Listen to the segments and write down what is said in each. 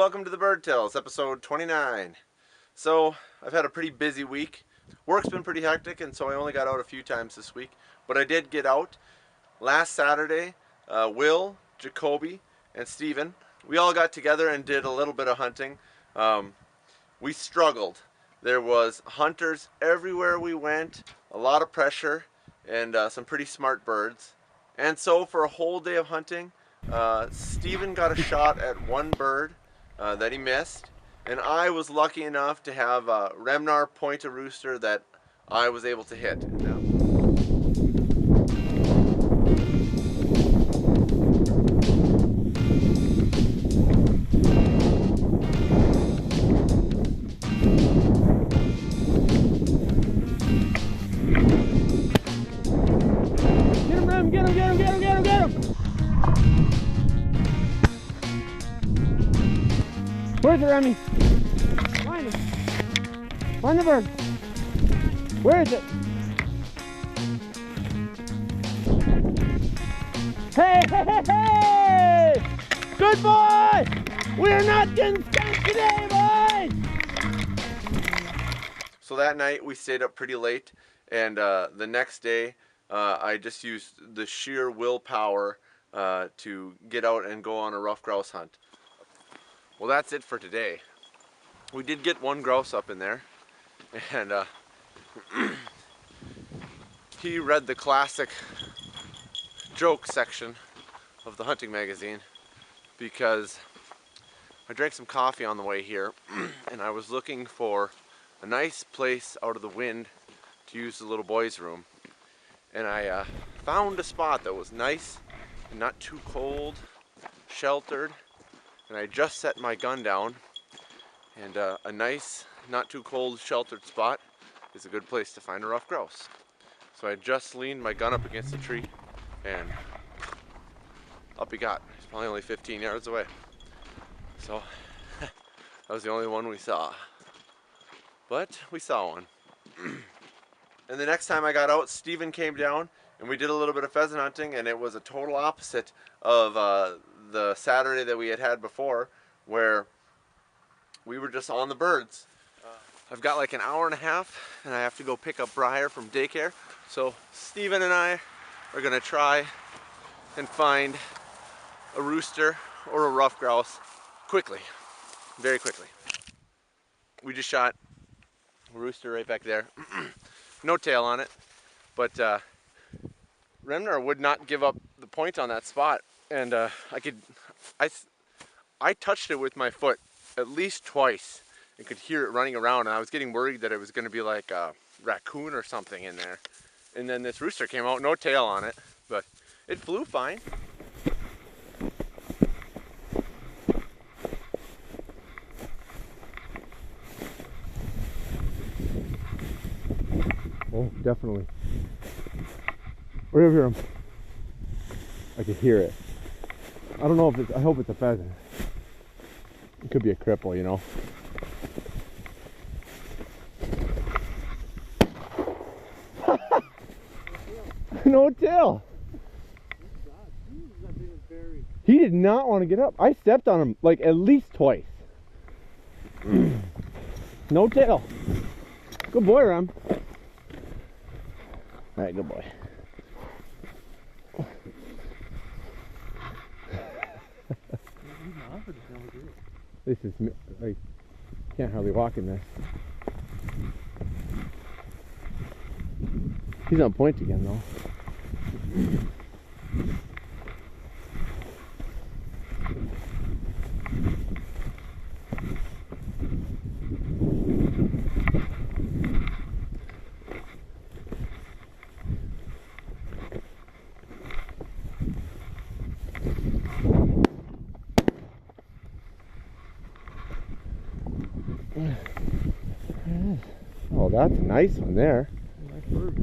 welcome to the Bird Tales, episode 29. So, I've had a pretty busy week. Work's been pretty hectic, and so I only got out a few times this week. But I did get out. Last Saturday, Will, Jakoby, and Steven, we all got together and did a little bit of hunting. We struggled. There was hunters everywhere we went, a lot of pressure, and some pretty smart birds. And so for a whole day of hunting, Steven got a shot at one bird that he missed, and I was lucky enough to have a Remnar point a rooster that I was able to hit. Where's it, Remy? Find him. Find the bird. Where is it? Hey, hey, hey, hey! Good boy! We're not getting spanked today, boys! So that night we stayed up pretty late, and the next day I just used the sheer willpower to get out and go on a ruffed grouse hunt. Well, that's it for today. We did get one grouse up in there, and he read the classic joke section of the hunting magazine because I drank some coffee on the way here and I was looking for a nice place out of the wind to use the little boys' room, and I found a spot that was nice and not too cold, sheltered. And I just set my gun down, and a nice, not too cold, sheltered spot is a good place to find a ruffed grouse. So I just leaned my gun up against the tree, and up he got. He's probably only 15 yards away. So that was the only one we saw. But we saw one. And the next time I got out, Steven came down, and we did a little bit of pheasant hunting, and it was a total opposite of the Saturday that we had before, where we were just on the birds. I've got like an hour and a half, and I have to go pick up Briar from daycare. So Steven and I are gonna try and find a rooster or a ruffed grouse quickly, very quickly. We just shot a rooster right back there. No tail on it, but Remnar would not give up the point on that spot, and I touched it with my foot at least twice and could hear it running around, and I was getting worried that it was going to be like a raccoon or something in there. And then this rooster came out, no tail on it, but it flew fine. Oh, definitely. Right over here. I can hear it. I don't know if it's, I hope it's a pheasant. It could be a cripple, you know. No tail. He did not want to get up. I stepped on him like at least twice. No tail. Good boy, Ram. Alright, good boy. This is, I can't hardly walk in this. He's on point again though. Oh, that's a nice one there. Nice bird.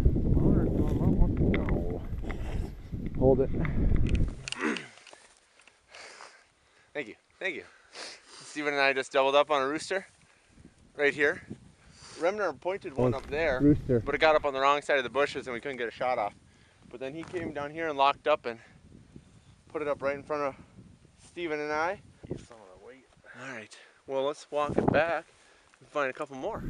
No. Hold it. Thank you, thank you. Steven and I just doubled up on a rooster right here. Remnar pointed one up there, rooster, but it got up on the wrong side of the bushes and we couldn't get a shot off. But then he came down here and locked up and put it up right in front of Steven and I. Some of the weight. Alright, well let's walk it back and find a couple more.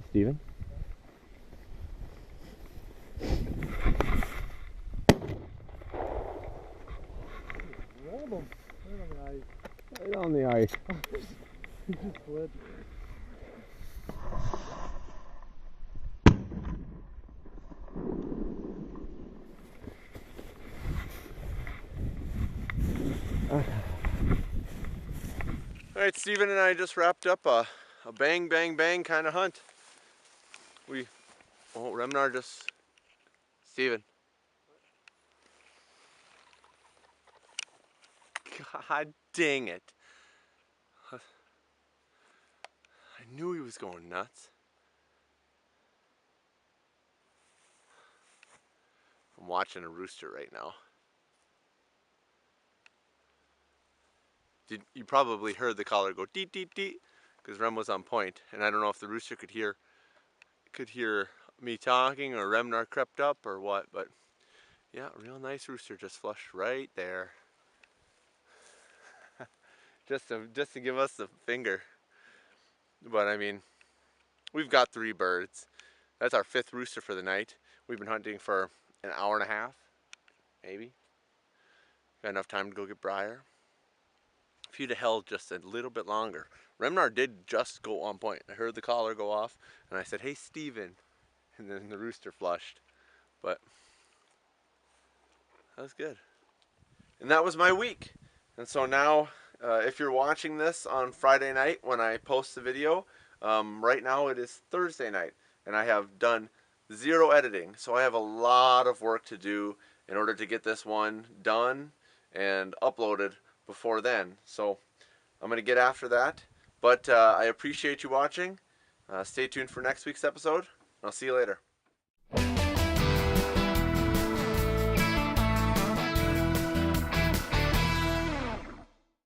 Steven? Right on the ice. He just slid. Alright, Steven and I just wrapped up a bang, bang, bang kind of hunt. Remnar just... Steven. God dang it. I knew he was going nuts. I'm watching a rooster right now. You probably heard the collar go deet deet deet because Rem was on point, and I don't know if the rooster could hear me talking or Remnar crept up or what, but yeah, a real nice rooster just flushed right there. just to give us the finger. But I mean, we've got 3 birds. That's our 5th rooster for the night. We've been hunting for an hour and a half, maybe. Got enough time to go get Briar. If he'd have held just a little bit longer. Remnar did just go on point. I heard the collar go off, and I said, "Hey, Steven." And then the rooster flushed. But that was good. And that was my week. And so now, if you're watching this on Friday night when I post the video, right now it is Thursday night. And I have done 0 editing. So I have a lot of work to do in order to get this one done and uploaded before then. So I'm going to get after that. But I appreciate you watching. Stay tuned for next week's episode. I'll see you later.